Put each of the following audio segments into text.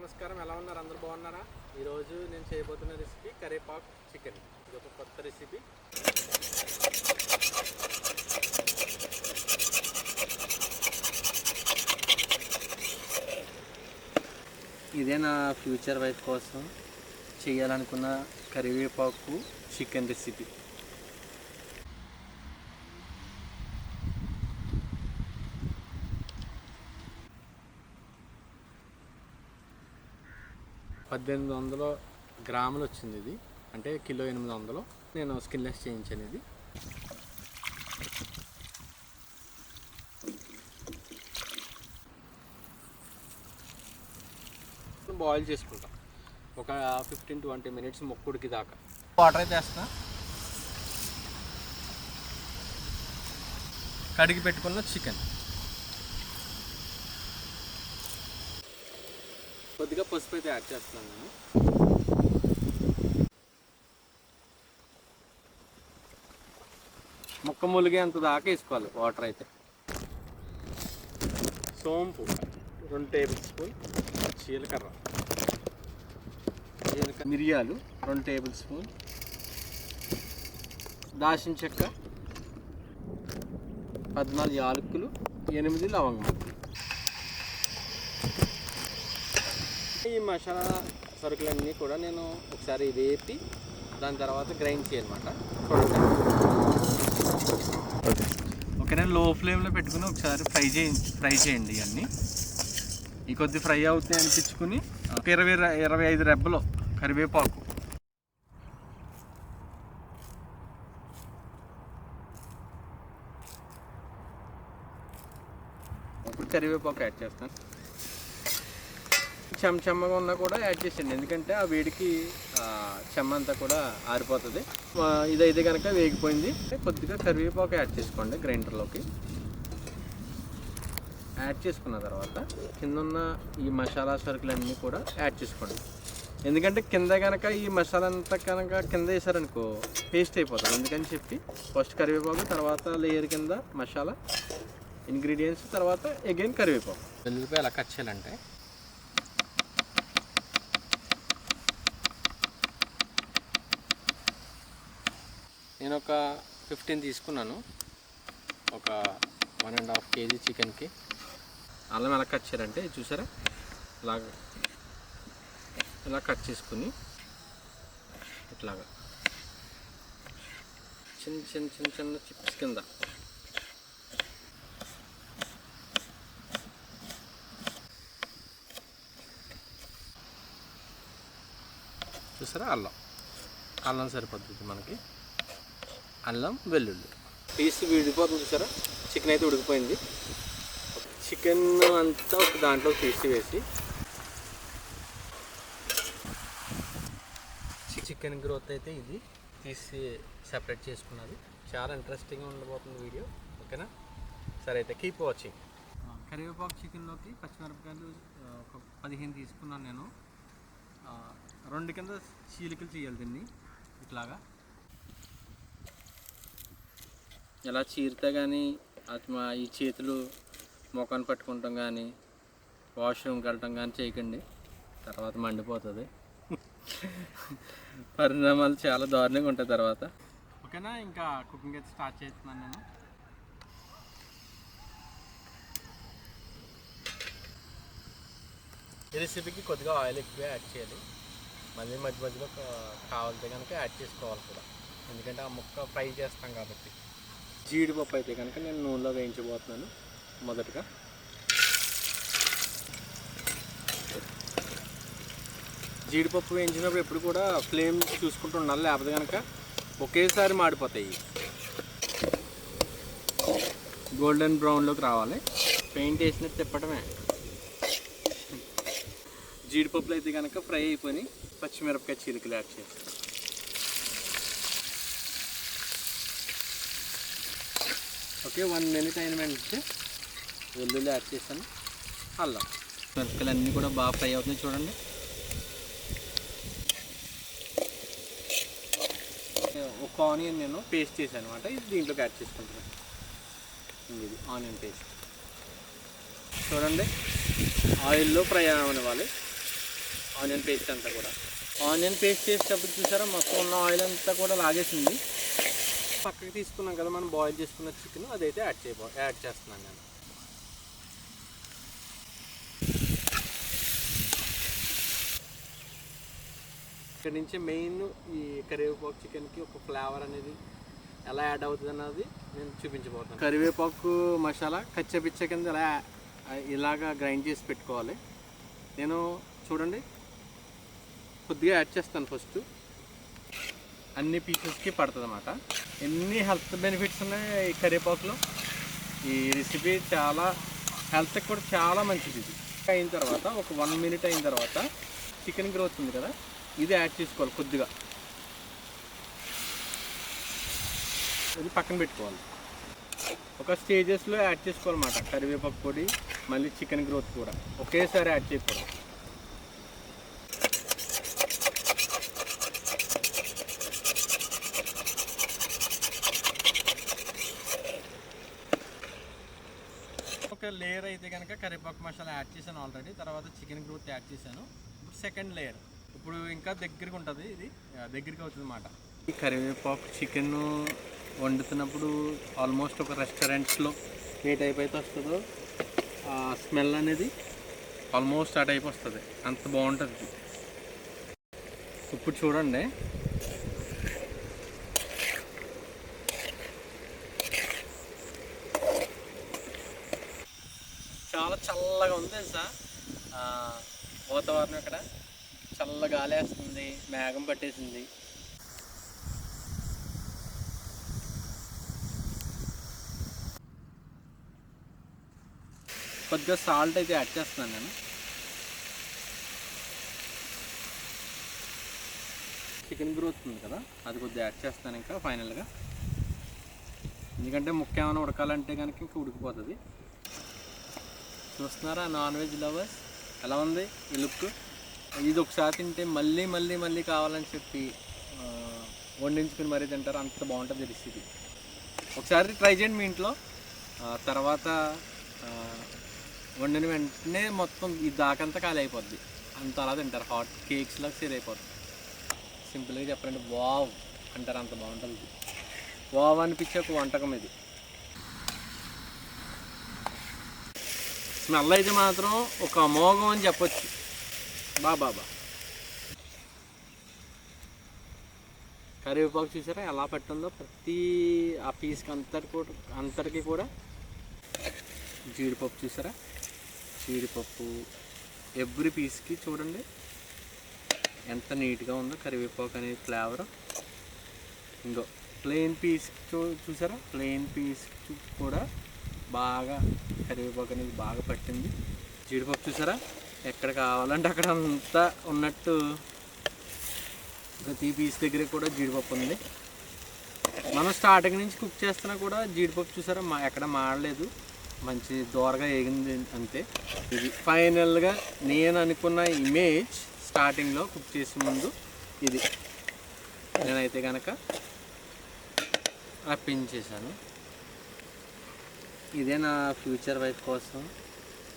నమస్కారం, ఎలా ఉన్నారు? అందరూ బాగున్నారా? ఈరోజు నేను చేయబోతున్న రెసిపీ కరేపాక్ చికెన్. ఇది ఒక కొత్త రెసిపీ. ఇదే నా ఫ్యూచర్ వైఫ్ కోసం చేయాలనుకున్న కరివేపాకు చికెన్ రెసిపీ. $1800 గ్రాములు వచ్చింది. ఇది అంటే కిలో 800. నేను స్కిన్లెస్ చేయించాను. ఇది బాయిల్ చేసుకుంటాం ఒక 15-20 మినిట్స్ ముక్కుడికి దాకా. వాటర్ అయితే వేస్తా. కడిగి పెట్టుకున్న చికెన్, కొద్దిగా పసుపు అయితే యాడ్ చేస్తున్నాను నేను. ముక్క ములిగేంత దాకా వేసుకోవాలి వాటర్ అయితే. సోంపు 2 టేబుల్ స్పూన్, జీలకర్ర, మిరియాలు 2 టేబుల్ స్పూన్, దాల్చిన చెక్క 14 యాలకులు, 8 లవంగాలు. ఈ మసాలా సరుకులన్నీ కూడా నేను ఒకసారి వేపి దాని తర్వాత గ్రైండ్ చేయాలన్నమాట. ఓకేనా, లో ఫ్లేమ్లో పెట్టుకుని ఒకసారి ఫ్రై చేయండి. ఇవన్నీ ఈ కొద్ది ఫ్రై అవుతాయి అనిపించుకుని 25 రెబ్బలు కరివేపాకు, ఇప్పుడు కరివేపాకు యాడ్ చేస్తాను. చెమ్మగా ఉన్నా కూడా యాడ్ చేసేయండి, ఎందుకంటే ఆ వేడికి చెమ్మ అంతా కూడా ఆరిపోతుంది. ఇదైతే కనుక వేగిపోయింది. కొద్దిగా కరివేపాకు యాడ్ చేసుకోండి గ్రైండర్లోకి. యాడ్ చేసుకున్న తర్వాత కింద ఉన్న ఈ మసాలా సరుకులన్నీ కూడా యాడ్ చేసుకోండి. ఎందుకంటే కింద కనుక ఈ మసాలా అంతా కనుక కింద వేసారనుకో పేస్ట్ అయిపోతుంది. అందుకని చెప్పి ఫస్ట్ కరివేపాకు, తర్వాత లేయర్ కింద మసాలా ఇంగ్రీడియంట్స్, తర్వాత అగైన్ కరివేపాకు. వెల్లుల్లిపాయ ఎలా కట్ చేయాలంటే, నేను ఒక 15 తీసుకున్నాను. ఒక 1.5 kg చికెన్కి. అల్లం ఎలా కట్ చేయాలంటే చూసారా, ఇలా కట్ చేసుకుని ఇట్లాగా చిన్న చిప్స్ కింద చూసారా. అల్లం సరిపోతుంది మనకి. అల్లం, వెల్లుల్లి పీస్ విడిపోతుంది చూసారా. చికెన్ అయితే ఉడికిపోయింది. చికెన్ అంతా ఒక దాంట్లో తీసివేసి చికెన్ గ్రోత్ అయితే ఇది తీసి సెపరేట్ చేసుకున్నది. చాలా ఇంట్రెస్టింగ్గా ఉండబోతుంది వీడియో. ఓకేనా, సరే అయితే కీప్ వాచింగ్. కరివేపాకు చికెన్లోకి పచ్చిమిరపకాయలు ఒక 15 తీసుకున్నాను నేను. 2 కింద చీలికలు చేయాలి దీన్ని. ఇట్లాగా ఎలా చీరితే కానీ ఈ చేతులు మొఖాన్ని పట్టుకుంటాం కానీ వాష్రూమ్కి వెళ్ళటం కానీ చేయకండి, తర్వాత మండిపోతుంది. పరిణామాలు చాలా దారుణంగా ఉంటాయి తర్వాత. ఓకేనా, ఇంకా కుకింగ్ అయితే స్టార్ట్ చేస్తున్నాను నేను. ఈ రెసిపీకి కొద్దిగా ఆయిల్ ఎక్కువ యాడ్ చేయాలి. మళ్ళీ మధ్యలో కావాలితే కనుక యాడ్ చేసుకోవాలి కూడా, ఎందుకంటే ఆ ముక్క ఫ్రై చేస్తాం కాబట్టి. జీడిపప్పు అయితే కనుక నేను నూనెలో వేయించబోతున్నాను. మొదటగా జీడిపప్పు వేయించినప్పుడు ఎప్పుడు కూడా ఫ్లేమ్ చూసుకుంటూ ఉండాలి, లేకపోతే కనుక ఒకేసారి మాడిపోతాయి. గోల్డెన్ బ్రౌన్లోకి రావాలి. పెయింట్ వేసినట్టు తిప్పడమే. జీడిపప్పులు అయితే కనుక ఫ్రై అయిపోయి పచ్చిమిరపకాయ చీలికలు యాడ్ చేస్తాను. ఓకే, 1 మినిట్ అయిన వెంటనే వెల్లుల్లి యాడ్ చేస్తాను. అల్లం, మిరపకాయలు అన్నీ కూడా బాగా ఫ్రై అవుతున్నాయి చూడండి. ఒక ఆనియన్ నేను పేస్ట్ చేశాను అనమాట, ఇది దీంట్లోకి యాడ్ చేసుకుంటున్నాను. ఇది ఆనియన్ పేస్ట్ చూడండి, ఆయిల్లో ఫ్రై అవ్వనివ్వాలి. ఆనియన్ పేస్ట్ అంతా కూడా. ఆనియన్ పేస్ట్ చేసేటప్పుడు చూసారా మొత్తం ఉన్న ఆయిల్ అంతా కూడా లాగేసింది. పక్కకి తీసుకున్నాం కదా మనం బాయిల్ చేసుకున్న చికెన్, అదైతే యాడ్ చేస్తున్నాను నేను. ఇక్కడ నుంచి మెయిన్ ఈ కరివేపాకు చికెన్కి ఒక ఫ్లేవర్ అనేది ఎలా యాడ్ అవుతుంది అన్నది నేను చూపించబోతున్నాను. కరివేపాకు మసాలా కచ్చపిచ్చ కింద ఇలాగా గ్రైండ్ చేసి పెట్టుకోవాలి. నేను చూడండి కొద్దిగా యాడ్ చేస్తాను. ఫస్ట్ అన్ని పీసెస్కి పడుతుంది అన్నమాట. ఎన్ని హెల్త్ బెనిఫిట్స్ ఉన్నాయి ఈ కరివేపాకులో. ఈ రెసిపీ చాలా హెల్త్కి కూడా చాలా మంచిది. ఇది అయిన తర్వాత ఒక 1 minute అయిన తర్వాత చికెన్ గ్రోత్ ఉంది కదా, ఇది యాడ్ చేసుకోవాలి కొద్దిగా. ఇది పక్కన పెట్టుకోవాలి. ఒక స్టేజెస్లో యాడ్ చేసుకోవాలన్నమాట. కరివేపాకు పొడి మళ్ళీ చికెన్ గ్రోత్ కూడా ఒకేసారి యాడ్ చేయకూడదు. ఒక లేయర్ అయితే కనుక కరివేపాకు మసాలా యాడ్ చేశాను ఆల్రెడీ. తర్వాత చికెన్ గ్రోత్ యాడ్ చేశాను. ఇప్పుడు సెకండ్ లేయర్. ఇప్పుడు ఇంకా దగ్గరికి ఉంటుంది, ఇది దగ్గరికి అవుతుంది అన్నమాట. ఈ కరివేపాకు చికెన్ వండుతున్నప్పుడు ఆల్మోస్ట్ ఒక రెస్టారెంట్స్లో ఏ టైప్ అయితే వస్తుందో ఆ స్మెల్ అనేది ఆల్మోస్ట్ ఆ టైప్ వస్తుంది. అంత బాగుంటుంది. ఇప్పుడు చూడండి చాలా చల్లగా ఉంది తెలుసా. వాతావరణం ఇక్కడ చల్ల గాలి వేస్తుంది, మేఘం పట్టేసింది. కొద్దిగా సాల్ట్ అయితే యాడ్ చేస్తున్నాను నేను. చికెన్ గ్రోత్ ఉంది కదా, అది కొద్దిగా యాడ్ చేస్తాను ఇంకా ఫైనల్గా. ఎందుకంటే ముక్క ఏమైనా ఉడకాలంటే కనుక ఇంకా ఉడికిపోతుంది. చూస్తున్నారా నాన్ వెజ్ లవర్స్ ఎలా ఉంది ఈ లుక్. ఇది ఒకసారి తింటే మళ్ళీ మళ్ళీ మళ్ళీ కావాలని చెప్పి వండించుకుని మరీ తింటారు. అంత బాగుంటుంది రెసిపీ. ఒకసారి ట్రై చేయండి మీ ఇంట్లో. తర్వాత వండిన వెంటనే మొత్తం ఈ దాకంతా ఖాళీ అయిపోద్ది. అంత అలా తింటారు. హాట్ కేక్స్లాగా సేల్ అయిపోతుంది. సింపుల్గా చెప్పాలంటే వావ్ అంటారు. అంత బాగుంటుంది. వావ్ అనిపించే ఒక వంటకం ఇది. స్మెల్ అయితే మాత్రం ఒక అమోఘం అని చెప్పొచ్చు. బాబా కరివేపాకు చూసారా ఎలా పట్టుందో ప్రతి ఆ పీస్కి అంతటికి కూడా. జీడిపప్పు చూసారా, జీడిపప్పు ఎవ్రీ పీస్కి చూడండి ఎంత నీట్గా ఉందో కరివేపాకు అనే ఫ్లేవర్. ఇంకో ప్లెయిన్ పీస్ చూసారా, ప్లెయిన్ పీస్ కూడా బాగా కరివేపాకు అనేది బాగా పట్టింది. జీడిపప్పు చూసారా ఎక్కడ కావాలంటే అక్కడ అంతా ఉన్నట్టు ప్రతి పీస్ దగ్గర కూడా జీడిపప్పు ఉంది. మనం స్టార్టింగ్ నుంచి కుక్ చేస్తున్నా కూడా జీడిపప్పు చూసారా ఎక్కడ మాడలేదు, మంచి దోరగా ఏగింది అంతే. ఇది ఫైనల్గా నేను అనుకున్న ఇమేజ్ స్టార్టింగ్లో కుక్ చేసే ముందు ఇది నేనైతే కనుక రప్పించేశాను. ఇదే నా ఫ్యూచర్ వైఫ్ కోసం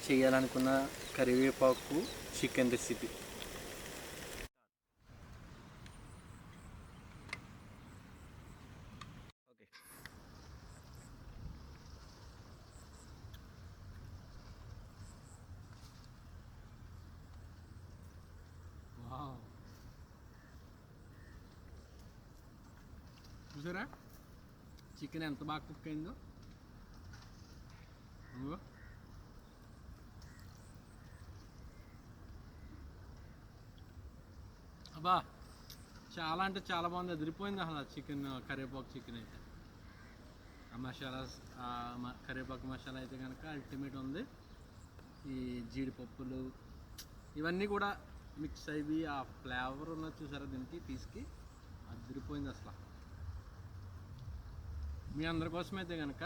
చేయాలనుకున్న కరివేపాకు చికెన్ రెసిపీ. ఓకే, చూసారా చికెన్ ఎంత బాగా కుక్ అయిందో. అబ్బా చాలా అంటే చాలా బాగుంది. ఎదిరిపోయింది అసలు చికెన్. కరివేపాకు చికెన్ అయితే ఆ మసాలా కరివేపాకు మసాలా అయితే కనుక అల్టిమేట్ ఉంది. ఈ జీడిపప్పులు ఇవన్నీ కూడా మిక్స్ అయ్యి ఆ ఫ్లేవర్ ఉన్నది చూసారా దీనికి పీస్కి అదిరిపోయింది అసలు. మీ అందరి కోసం అయితే కనుక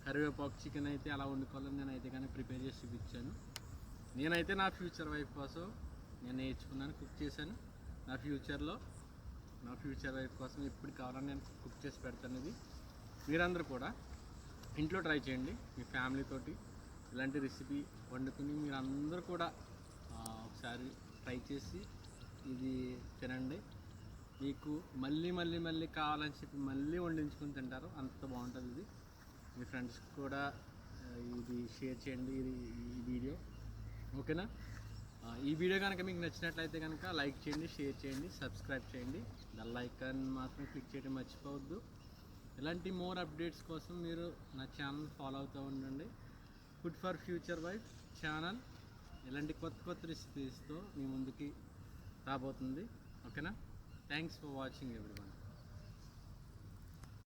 కరివేపాకు చికెన్ అయితే ఎలా వండుకోవాలని నేనైతే కానీ ప్రిపేర్ చేసి చూపించాను. నేనైతే నా ఫ్యూచర్ వైఫ్ కోసం నేను నేర్చుకున్నాను, కుక్ చేశాను. నా ఫ్యూచర్ వైఫ్ కోసం ఎప్పుడు కావాలని నేను కుక్ చేసి పెడతాను. ఇది మీరందరూ కూడా ఇంట్లో ట్రై చేయండి. మీ ఫ్యామిలీతోటి ఇలాంటి రెసిపీ వండుకుని మీరందరూ కూడా ఒకసారి ట్రై చేసి ఇది తినండి. మీకు మళ్ళీ మళ్ళీ మళ్ళీ కావాలని చెప్పి మళ్ళీ వండించుకొని తింటారు, అంత బాగుంటుంది ఇది. మీ ఫ్రెండ్స్కి కూడా ఇది షేర్ చేయండి ఈ వీడియో, ఓకేనా? ఈ వీడియో కనుక మీకు నచ్చినట్లయితే కనుక లైక్ చేయండి, షేర్ చేయండి, సబ్స్క్రైబ్ చేయండి, బెల్ ఐకాన్ మాత్రం క్లిక్ చేయడం మర్చిపోవద్దు. ఇలాంటి మోర్ అప్డేట్స్ కోసం మీరు నా ఛానల్ ఫాలో అవుతూ ఉండండి. Food for future wife channel ఇలాంటి కొత్త కొత్త రెసిపీస్తో మీ ముందుకి రాబోతుంది, ఓకేనా? Thanks for watching everyone.